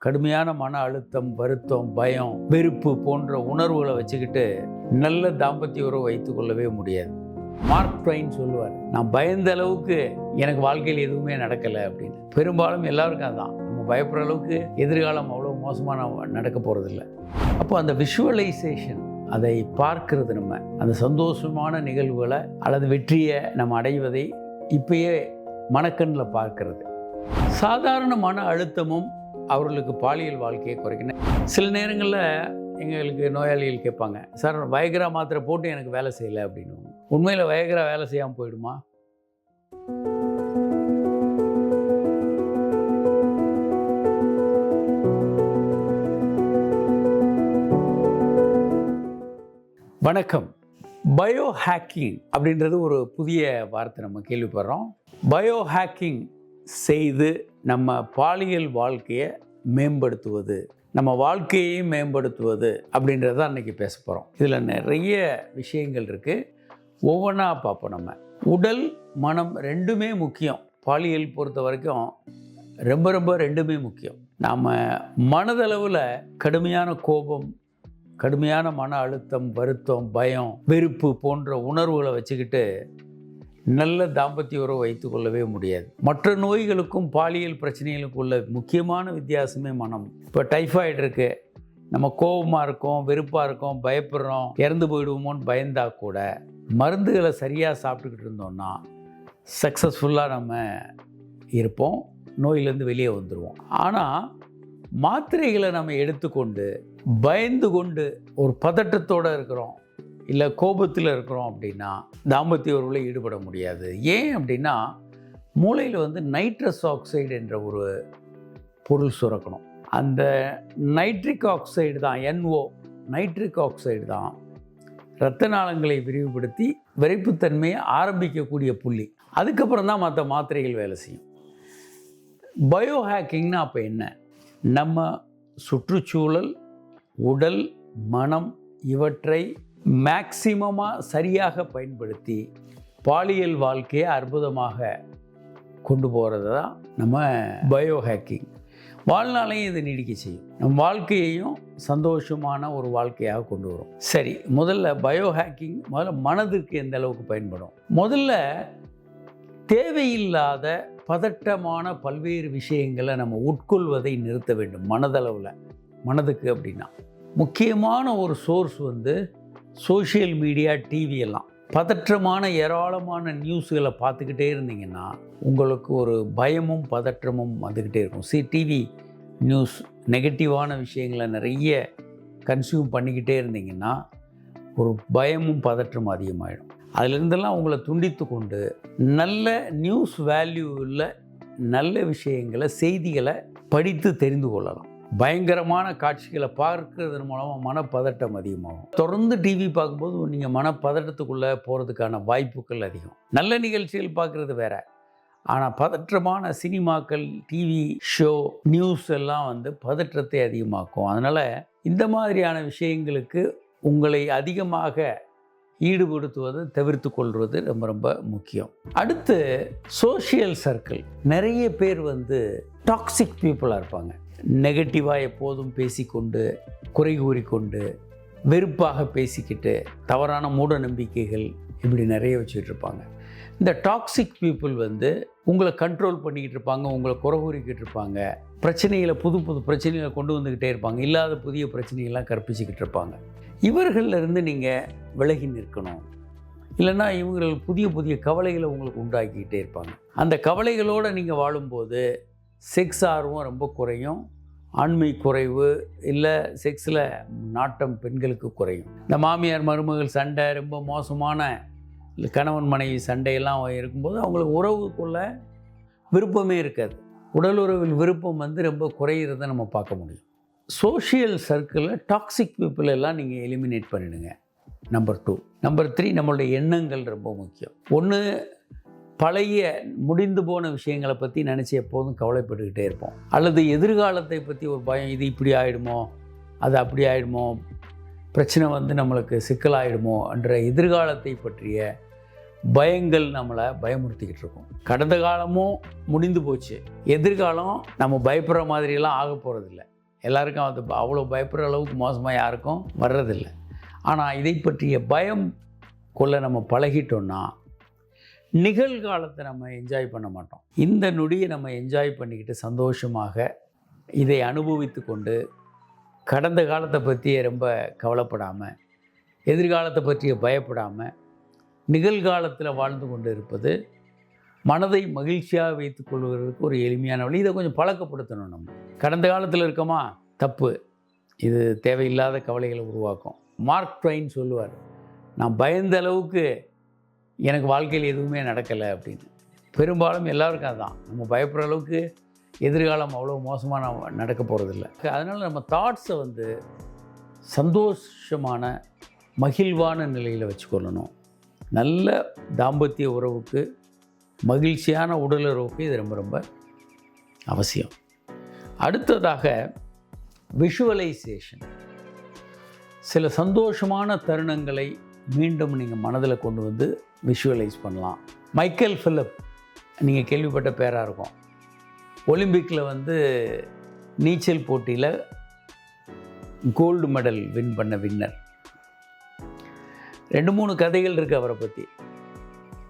கடுமையான மன அழுத்தம், வருத்தம், பயம், வெறுப்பு போன்ற உணர்வுகளை வச்சுக்கிட்டு நல்ல தாம்பத்திய உறவு வைத்துக் கொள்ளவே முடியாது. மார்க் ட்வைன் சொல்லுவார், நான் பயந்த அளவுக்கு எனக்கு வாழ்க்கையில் எதுவுமே நடக்கலை அப்படின்னு. பெரும்பாலும் எல்லாருக்கும் அதான், நம்ம பயப்படுற அளவுக்கு எதிர்காலம் அவ்வளோ மோசமாக நடக்க போகிறதில்ல. அப்போ அந்த விஷுவலைசேஷன், அதை பார்க்கறது, நம்ம அந்த சந்தோஷமான நிகழ்வுகளை அல்லது வெற்றியை நம்ம அடைவதை இப்பயே மனக்கண்ணில் பார்க்கறது. சாதாரண மன அழுத்தமும் அவர்களுக்கு பாலியல் வாழ்க்கையை குறைக்கணும். சில நேரங்களில் எங்களுக்கு நோயாளிகள் கேட்பாங்க, சார் வயக்ரா மாத்திரை போட்டு எனக்கு வேலை செய்யலை அப்படின்னு. உண்மையில் வயக்ரா வேலை செய்யாமல் போயிடுமா? வணக்கம். பயோ ஹேக்கிங் அப்படின்றது ஒரு புதிய வார்த்தை நம்ம கேள்விப்படுறோம். பயோ ஹேக்கிங் செய்து நம்ம பாலியல் வாழ்க்கையை மேம்படுத்துவது, நம்ம வாழ்க்கையை மேம்படுத்துவது அப்படின்றத அன்றைக்கி பேச போகிறோம். இதில் நிறைய விஷயங்கள் இருக்குது, ஒவ்வொன்றா பார்ப்போம். நம்ம உடல் மனம் ரெண்டுமே முக்கியம். பாலியல் பொறுத்த வரைக்கும் ரொம்ப ரெண்டுமே முக்கியம். நாம் மனதளவில் கடுமையான கோபம், கடுமையான மன அழுத்தம், வருத்தம், பயம், வெறுப்பு போன்ற உணர்வுகளை வச்சுக்கிட்டு நல்ல தாம்பத்திய உறவு வைத்து கொள்ளவே முடியாது. மற்ற நோய்களுக்கும் பாலியல் பிரச்சனைகளுக்கும் உள்ள முக்கியமான வித்தியாசமே மனம். இப்போ டைஃபாய்டு இருக்குது, நம்ம கோபமாக இருக்கோம், வெறுப்பாக இருக்கோம், பயப்படுறோம், இறந்து போயிடுவோமோன்னு பயந்தா கூட மருந்துகளை சரியாக சாப்பிட்டுக்கிட்டு இருந்தோம்னா சக்ஸஸ்ஃபுல்லாக நம்ம இருப்போம், நோயிலேருந்து வெளியே வந்துடுவோம். ஆனால் மாத்திரைகளை நம்ம எடுத்துக்கொண்டு பயந்து கொண்டு ஒரு பதட்டத்தோடு இருக்கிறோம், இல்லை கோபத்தில் இருக்கிறோம் அப்படின்னா தாம்பத்திய உறவில் ஈடுபட முடியாது. ஏன் அப்படின்னா மூளையில் நைட்ரஸ் ஆக்சைடு என்ற ஒரு பொருள் சுரக்கணும். அந்த நைட்ரிக் ஆக்சைடு தான், NO நைட்ரிக் ஆக்சைடு தான் இரத்த நாளங்களை விரிவுபடுத்தி விரைப்புத்தன்மையை ஆரம்பிக்கக்கூடிய புள்ளி. அதுக்கப்புறம் தான் மற்ற மாத்திரைகள் வேலை செய்யும். பயோ ஹேக்கிங்னா அப்போ என்ன? நம்ம சுற்றுச்சூழல், உடல், மனம் இவற்றை மேக்சிமமாக சரியாக பயன்படுத்தி பாலியல் வாழ்க்கையை அற்புதமாக கொண்டு போகிறது தான் நம்ம பயோ ஹேக்கிங். வாழ்நாளையும் இது நீடிக்க செய்யும், நம் வாழ்க்கையையும் சந்தோஷமான ஒரு வாழ்க்கையாக கொண்டு வரும். சரி, முதல்ல பயோ ஹேக்கிங் மனதிற்கு எந்த அளவுக்கு பயன்படும்? முதல்ல தேவையில்லாத பதட்டமான பல்வேறு விஷயங்களை நம்ம உட்கொள்வதை நிறுத்த வேண்டும். மனதளவில் மனதுக்கு அப்படின்னா முக்கியமான ஒரு சோர்ஸ் சோஷியல் மீடியா, டிவி எல்லாம். பதற்றமான ஏராளமான நியூஸ்களை பார்த்துக்கிட்டே இருந்தீங்கன்னா உங்களுக்கு ஒரு பயமும் பதற்றமும் வந்துக்கிட்டே இருக்கும். டிவி நியூஸ் நெகட்டிவான விஷயங்களை நிறைய கன்சியூம் பண்ணிக்கிட்டே இருந்தீங்கன்னா ஒரு பயமும் பதற்றமும் அதிகமாகிடும். அதிலிருந்தெல்லாம் உங்களை துண்டித்து கொண்டு நல்ல நியூஸ் வேல்யூ உள்ள நல்ல விஷயங்களை, செய்திகளை படித்து தெரிந்து கொள்ளலாம். பயங்கரமான காட்சிகளை பார்க்கறதன் மூலமாக மனப்பதட்டம் அதிகமாகும். தொடர்ந்து டிவி பார்க்கும்போது நீங்கள் மனப்பதட்டத்துக்குள்ளே போகிறதுக்கான வாய்ப்புகள் அதிகம். நல்ல நிகழ்ச்சிகள் பார்க்குறது வேற, ஆனால் பதற்றமான சினிமாக்கள், டிவி ஷோ, நியூஸ் எல்லாம் பதற்றத்தை அதிகமாக்கும். அதனால் இந்த மாதிரியான விஷயங்களுக்கு உங்களை அதிகமாக ஈடுபடுத்துவதை தவிர்த்து கொள்வது ரொம்ப முக்கியம். அடுத்து சோஷியல் சர்க்கிள். நிறைய பேர் டாக்ஸிக் பீப்புளாக இருப்பாங்க. நெகட்டிவாக எப்போதும் பேசிக்கொண்டு, குறை கூறிக்கொண்டு, வெறுப்பாக பேசிக்கிட்டு, தவறான மூட நம்பிக்கைகள் இப்படி நிறைய வச்சுக்கிட்டு இருப்பாங்க. இந்த டாக்ஸிக் பீப்புள் உங்களை கண்ட்ரோல் பண்ணிக்கிட்டு இருப்பாங்க, உங்களை குறை கூறிக்கிட்டு இருப்பாங்க, பிரச்சனைகளை புது பிரச்சனைகளை கொண்டு வந்துக்கிட்டே இருப்பாங்க, இல்லாத புதிய பிரச்சனைகள்லாம் கற்பிச்சுக்கிட்டு இருப்பாங்க. இவர்களிலிருந்து நீங்கள் விலகி நிற்கணும். இல்லைன்னா இவங்கள் புதிய கவலைகளை உங்களுக்கு உண்டாக்கிக்கிட்டே இருப்பாங்க. அந்த கவலைகளோடு நீங்கள் வாழும்போது செக்ஸ் ஆர்வம் ரொம்ப குறையும், ஆண்மை குறைவு, இல்லை செக்ஸில் நாட்டம் பெண்களுக்கு குறையும். இந்த மாமியார் மருமகள் சண்டை, ரொம்ப மோசமான கணவன் மனைவி சண்டையெல்லாம் இருக்கும்போது அவங்களுக்கு உறவுக்குள்ள விருப்பமே இருக்காது. உடல் உறவில் விருப்பம் ரொம்ப குறையிறத நம்ம பார்க்க முடியும். சோஷியல் சர்க்கிளில் டாக்ஸிக் பீப்புள் எல்லாம் நீங்கள் எலிமினேட் பண்ணிடுங்க. நம்பர் 2. நம்பர் 3, நம்மளுடைய எண்ணங்கள் ரொம்ப முக்கியம். ஒன்று, பழைய முடிந்து போன விஷயங்களை பற்றி நினச்சி எப்போதும் கவலைப்பட்டுக்கிட்டே இருப்போம். அல்லது எதிர்காலத்தை பற்றி ஒரு பயம், இது இப்படி ஆகிடுமோ, அது அப்படி ஆகிடுமோ, பிரச்சனை நம்மளுக்கு சிக்கலாகிடுமோ என்ற எதிர்காலத்தை பற்றிய பயங்கள் நம்மளை பயமுறுத்திக்கிட்டு இருக்கோம். கடந்த காலமும் முடிந்து போச்சு, எதிர்காலம் நம்ம பயப்படுற மாதிரியெல்லாம் ஆக போகிறதில்ல. எல்லாருக்கும் அது அவ்வளோ பயப்படுற அளவுக்கு மோசமாக யாருக்கும் வர்றதில்லை. ஆனால் இதை பற்றிய பயம் கொள்ள நம்ம பழகிட்டோன்னா நிகழ்காலத்தை நம்ம என்ஜாய் பண்ண மாட்டோம். இந்த நொடியை நம்ம என்ஜாய் பண்ணிக்கிட்டு சந்தோஷமாக இதை அனுபவித்து கொண்டு கடந்த காலத்தை பற்றியே ரொம்ப கவலைப்படாமல், எதிர்காலத்தை பற்றிய பயப்படாமல் நிகழ்காலத்தில் வாழ்ந்து கொண்டு இருப்பது மனதை மகிழ்ச்சியாக வைத்துக் கொள்வதற்கு ஒரு எளிமையான வழி. இதை கொஞ்சம் பழக்கப்படுத்தணும். நம்ம கடந்த காலத்தில் இருக்கோமா, தப்பு, இது தேவையில்லாத கவலைகளை உருவாக்கும். மார்க் ட்வைன் சொல்லுவார், நான் பயந்த அளவுக்கு எனக்கு வாழ்க்கையில் எதுவுமே நடக்கலை அப்படின்னு. பெரும்பாலும் எல்லாருக்கும் அதுதான். நம்ம பயப்படுற அளவுக்கு எதிர்காலம் அவ்வளோ மோசமாக நடக்க போகிறதில்ல. அதனால் நம்ம தாட்ஸை சந்தோஷமான மகிழ்வான நிலையில் வச்சுக்கொள்ளணும். நல்ல தாம்பத்திய உறவுக்கு, மகிழ்ச்சியான உடலுறவுக்கு இது ரொம்ப ரொம்ப அவசியம். அடுத்ததாக விஷுவலைசேஷன். சில சந்தோஷமான தருணங்களை மீண்டும் நீங்கள் மனதில் கொண்டு வந்து விஷுவலைஸ் பண்ணலாம். மைக்கேல் பிலிப் நீங்கள் கேள்விப்பட்ட பேராக இருக்கும். ஒலிம்பிக்கில் நீச்சல் போட்டியில் கோல்டு மெடல் வின் பண்ண வின்னர். 2-3 கதைகள் இருக்குது அவரை பற்றி.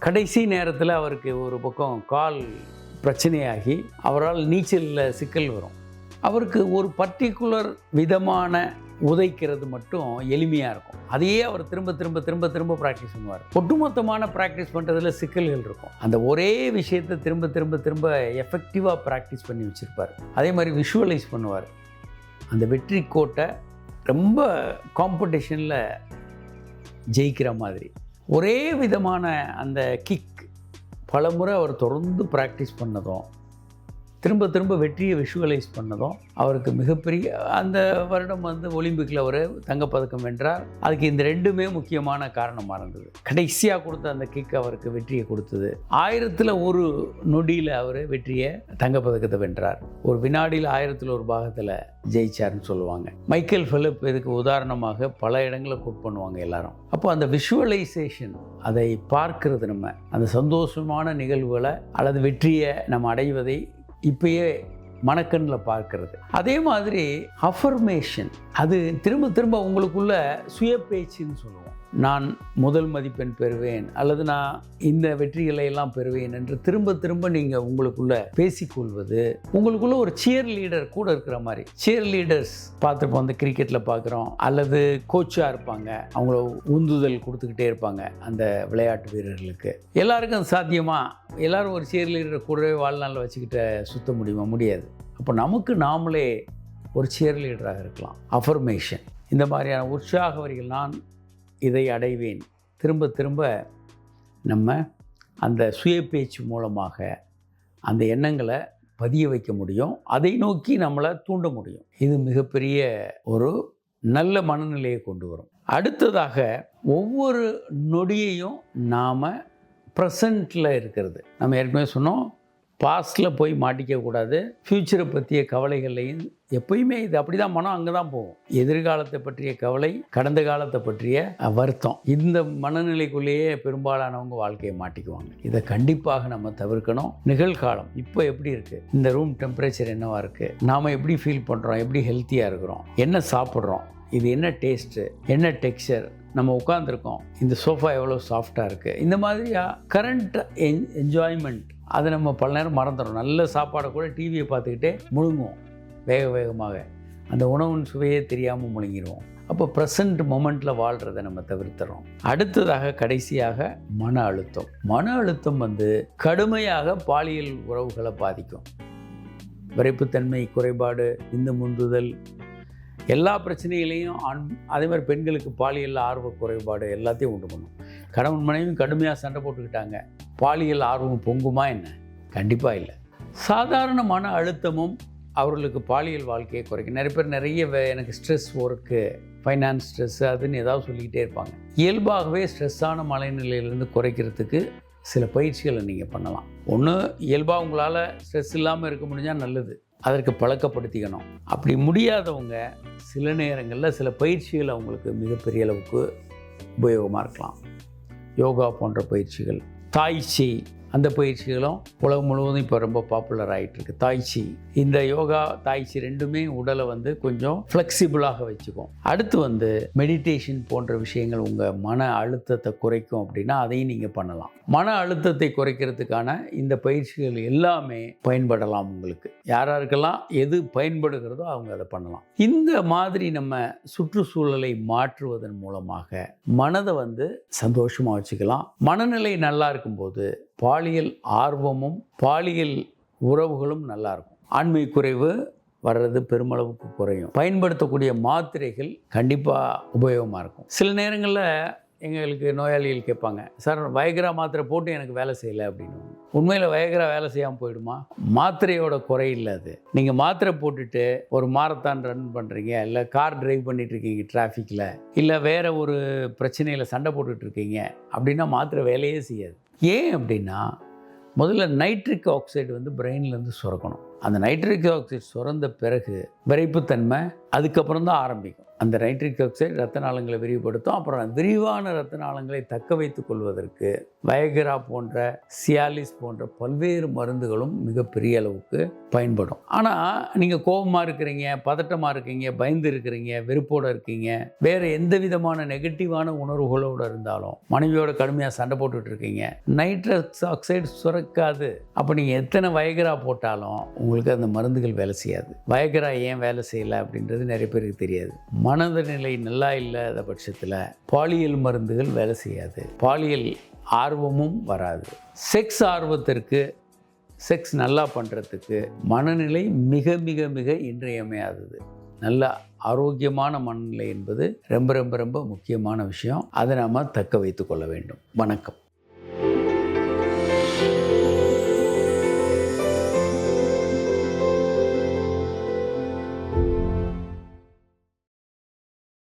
கடைசி நேரத்தில் அவருக்கு ஒரு பக்கம் கால் பிரச்சனையாகி அவரால் நீச்சலில் சிக்கல் வரும். அவருக்கு ஒரு பர்டிகுலர் விதமான உதைக்கிறது மட்டும் எளிமையாக இருக்கும். அதையே அவர் திரும்ப திரும்ப திரும்ப திரும்ப ப்ராக்டிஸ் பண்ணுவார். ஒட்டுமொத்தமான ப்ராக்டிஸ் பண்ணுறதுல சிக்கல்கள் இருக்கும். அந்த ஒரே விஷயத்தை திரும்ப திரும்ப திரும்ப எஃபெக்டிவாக ப்ராக்டிஸ் பண்ணி வச்சுருப்பார். அதே மாதிரி விஷுவலைஸ் பண்ணுவார். அந்த வெற்றி கோட்டை ரொம்ப காம்படிஷனில் ஜெயிக்கிற மாதிரி ஒரே விதமான அந்த கிக் பலமுறை அவர் தொடர்ந்து ப்ராக்டிஸ் பண்ணதும், திரும்ப திரும்ப வெற்றியை விஷுவலைஸ் பண்ணதும் அவருக்கு மிகப்பெரிய அந்த வருடம் ஒலிம்பிக்கில் அவர் தங்கப்பதக்கம் வென்றார். அதுக்கு இந்த 2மே முக்கியமான காரணமாக இருந்தது. கடைசியாக கொடுத்த அந்த கிக் அவருக்கு வெற்றியை கொடுத்தது. 1000 நொடியில் அவர் வெற்றியை தங்கப்பதக்கத்தை வென்றார். ஒரு வினாடியில் 1000 பாகத்தில் ஜெயிச்சார்னு சொல்லுவாங்க. மைக்கேல் பிலிப் இதுக்கு உதாரணமாக பல இடங்களை கோட் பண்ணுவாங்க எல்லாரும். அப்போ அந்த விஷுவலைசேஷன், அதை பார்க்கறது, நம்ம அந்த சந்தோஷமான நிகழ்வுகளை அல்லது வெற்றியை நம்ம அடைவதை இப்பயே மனக்கண்ணில் பார்க்கறது. அதே மாதிரி அஃபர்மேஷன், அது திரும்ப திரும்ப உங்களுக்குள்ள சுய பேச்சுன்னு சொல்லுவோம். நான் முதல் மதிப்பெண் பெறுவேன் அல்லது நான் இந்த வெற்றிகளை எல்லாம் பெறுவேன் என்று திரும்ப திரும்ப நீங்கள் உங்களுக்குள்ள பேசிக்கொள்வது, உங்களுக்குள்ள ஒரு சியர் லீடர் கூட இருக்கிற மாதிரி. சியர் லீடர்ஸ் பார்த்துருப்போம், அந்த கிரிக்கெட்டில் பார்க்குறோம், அல்லது கோச்சாக இருப்பாங்க, அவங்கள உந்துதல் கொடுத்துக்கிட்டே இருப்பாங்க அந்த விளையாட்டு வீரர்களுக்கு. எல்லாருக்கும் அது சாத்தியமா? எல்லோரும் ஒரு சியர் லீடர் கூடவே வாழ்நாளில் வச்சுக்கிட்ட சுத்த முடியுமா? முடியாது. அப்போ நமக்கு நாமளே ஒரு சியர் லீடராக இருக்கலாம். அஃபர்மேஷன், இந்த மாதிரியான உற்சாக வரிகள், நான் இதை அடைவேன், திரும்ப திரும்ப நம்ம அந்த சுய பேச்சு மூலமாக அந்த எண்ணங்களை பதிய வைக்க முடியும். அதை நோக்கி நம்மளை தூண்ட முடியும். இது மிகப்பெரிய ஒரு நல்ல மனநிலையை கொண்டு வரும். அடுத்ததாக ஒவ்வொரு நொடியையும் நாம் ப்ரெசண்ட்டில் இருக்கிறது. நம்ம ஏற்கனவே சொன்னோம், பாஸ்டில் போய் மாட்டிக்கக்கூடாது. ஃப்யூச்சரை பற்றிய கவலைகளையும் எப்பயுமே இது அப்படி தான், மனம் அங்கே தான் போகும். எதிர்காலத்தை பற்றிய கவலை, கடந்த காலத்தை பற்றிய வருத்தம், இந்த மனநிலைக்குள்ளேயே பெரும்பாலானவங்க வாழ்க்கையை மாட்டிக்குவாங்க. இதை கண்டிப்பாக நம்ம தவிர்க்கணும். நிகழ்காலம் இப்போ எப்படி இருக்குது, இந்த ரூம் டெம்பரேச்சர் என்னவாக இருக்குது, நாம் எப்படி ஃபீல் பண்ணுறோம், எப்படி ஹெல்த்தியாக இருக்கிறோம், என்ன சாப்பிட்றோம், இது என்ன டேஸ்ட்டு, என்ன டெக்ஸ்சர், நம்ம உட்காந்துருக்கோம், இந்த சோஃபா எவ்வளோ சாஃப்டாக இருக்குது, இந்த மாதிரியாக கரண்ட் என்ஜாய்மெண்ட், அதை நம்ம பல நேரம் மறந்துடும். நல்ல சாப்பாடை கூட டிவியை பார்த்துக்கிட்டே முழுங்குவோம். வேகமாக அந்த உணவின் சுவையே தெரியாமல் முழுங்கிடுவோம். அப்போ ப்ரெசண்ட் மொமெண்ட்டில் வாழ்கிறத நம்ம தவிர்த்துறோம். அடுத்ததாக கடைசியாக மன அழுத்தம். மன அழுத்தம் கடுமையாக பாலியல் உறவுகளை பாதிக்கும். விரைப்புத்தன்மை குறைபாடு, இந்த முந்துதல், எல்லா பிரச்சனைகளையும் அதே மாதிரி பெண்களுக்கு பாலியல் ஆர்வ குறைபாடு எல்லாத்தையும் உண்டு பண்ணும். கணவன் மனைவியும் கடுமையாக சண்டை போட்டுக்கிட்டாங்க, பாலியல் ஆர்வம் பொங்குமா என்ன? கண்டிப்பாக இல்லை. சாதாரண மன அழுத்தமும் அவர்களுக்கு பாலியல் வாழ்க்கையை குறைக்கும். நிறைய பேர் எனக்கு ஸ்ட்ரெஸ், ஒர்க்கு, ஃபைனான்ஸ் ஸ்ட்ரெஸ்ஸு, அதுன்னு ஏதாவது சொல்லிக்கிட்டே இருப்பாங்க. இயல்பாகவே ஸ்ட்ரெஸ்ஸான மனநிலையிலேருந்து குறைக்கிறதுக்கு சில பயிற்சிகளை நீங்கள் பண்ணலாம். ஒன்று, இயல்பாக உங்களால் ஸ்ட்ரெஸ் இல்லாமல் இருக்க முடிஞ்சால் நல்லது, அதற்கு பழக்கப்படுத்திக்கணும். அப்படி முடியாதவங்க சில நேரங்களில் சில பயிற்சிகள் அவங்களுக்கு மிகப்பெரிய அளவுக்கு உபயோகமாக இருக்கலாம். யோகா போன்ற பயிற்சிகள், தாய்ச்சி, அந்த பயிற்சிகளும் உலகம் முழுவதும் இப்போ ரொம்ப பாப்புலர் ஆகிட்டு இருக்கு. தாய்ச்சி, இந்த யோகா தாய்ச்சி ரெண்டுமே உடலை வந்து கொஞ்சம் ஃப்ளெக்சிபிளாக வச்சுக்கும். அடுத்து வந்து மெடிடேஷன் போன்ற விஷயங்கள் உங்கள் மன அழுத்தத்தை குறைக்கும் அப்படின்னா அதையும் நீங்கள் பண்ணலாம். மன அழுத்தத்தை குறைக்கிறதுக்கான இந்த பயிற்சிகள் எல்லாமே பயன்படலாம். உங்களுக்கு யாராருக்கெல்லாம் எது பயன்படுகிறதோ அவங்க அதை பண்ணலாம். இந்த மாதிரி நம்ம சுற்றுச்சூழலை மாற்றுவதன் மூலமாக மனதை வந்து சந்தோஷமாக வச்சுக்கலாம். மனநிலை நல்லா இருக்கும்போது பாலியல் ஆர்வமும் பாலியல் உறவுகளும் நல்லா இருக்கும். ஆண்மை குறைவு வர்றது பெருமளவுக்கு குறையும். பயன்படுத்தக்கூடிய மாத்திரைகள் கண்டிப்பாக உபயோகமாக இருக்கும். சில நேரங்களில் எங்களுக்கு நோயாளிகள் கேட்பாங்க, சார் வயக்ரா மாத்திரை போட்டு எனக்கு வேலை செய்யலை அப்படின்னு. உண்மையில் வயக்ரா வேலை செய்யாமல் போயிடுமா? மாத்திரையோட குறை இல்லை அது. நீங்கள் மாத்திரை போட்டுட்டு ஒரு மாரத்தான் ரன் பண்ணுறீங்க, இல்லை கார் டிரைவ் பண்ணிட்டு இருக்கீங்க டிராஃபிக்கில், இல்லை வேறு ஒரு பிரச்சனையில் சண்டை போட்டுட்டு இருக்கீங்க அப்படின்னா மாத்திரை வேலையே செய்யாது. ஏன் அப்படின்னா முதல்ல நைட்ரிக் ஆக்சைடு வந்து பிரெயின்லேருந்து சுரக்கணும். அந்த நைட்ரிக் ஆக்சைடு சுரந்த பிறகு விரைப்புத்தன்மை அதுக்கப்புறம் தான் ஆரம்பிக்கும். அந்த நைட்ரிக் ஆக்சைடு ரத்த நாளங்களை விரிவுபடுத்தும். அப்புறம் விரிவான ரத்த நாளங்களை தக்க வைத்துக் கொள்வதற்கு வயக்ரா போன்ற சியாலிஸ் போன்ற பல்வேறு மருந்துகளும் மிகப்பெரிய அளவுக்கு பயன்படும். ஆனால் நீங்கள் கோபமாக இருக்கிறீங்க, பதட்டமாக இருக்கீங்க, பயந்து இருக்கிறீங்க, வெறுப்போடு இருக்கீங்க, வேறு எந்த விதமான நெகட்டிவான உணர்வுகளோடு இருந்தாலும், மனைவியோட கடுமையாக சண்டை போட்டுட்டு இருக்கீங்க, நைட்ரஸ் ஆக்சைடு சுரக்காது. அப்போ நீங்கள் எத்தனை வயக்ரா போட்டாலும் உங்களுக்கு அந்த மருந்துகள் வேலை செய்யாது. வயக்ரா ஏன் வேலை செய்யலை அப்படின்றது நிறைய பேருக்கு தெரியாது. மனத நிலை நல்லா இல்லாத பட்சத்தில் பாலியல் மருந்துகள் வேலை செய்யாது, பாலியல் ஆர்வமும் வராது. செக்ஸ் ஆர்வத்திற்கு, செக்ஸ் நல்லா பண்ணுறதுக்கு மனநிலை மிக மிக மிக இன்றியமையாதது. நல்ல ஆரோக்கியமான மனநிலை என்பது ரொம்ப ரொம்ப ரொம்ப முக்கியமான விஷயம். அதை நாம் தக்க வைத்து கொள்ள வேண்டும். வணக்கம்.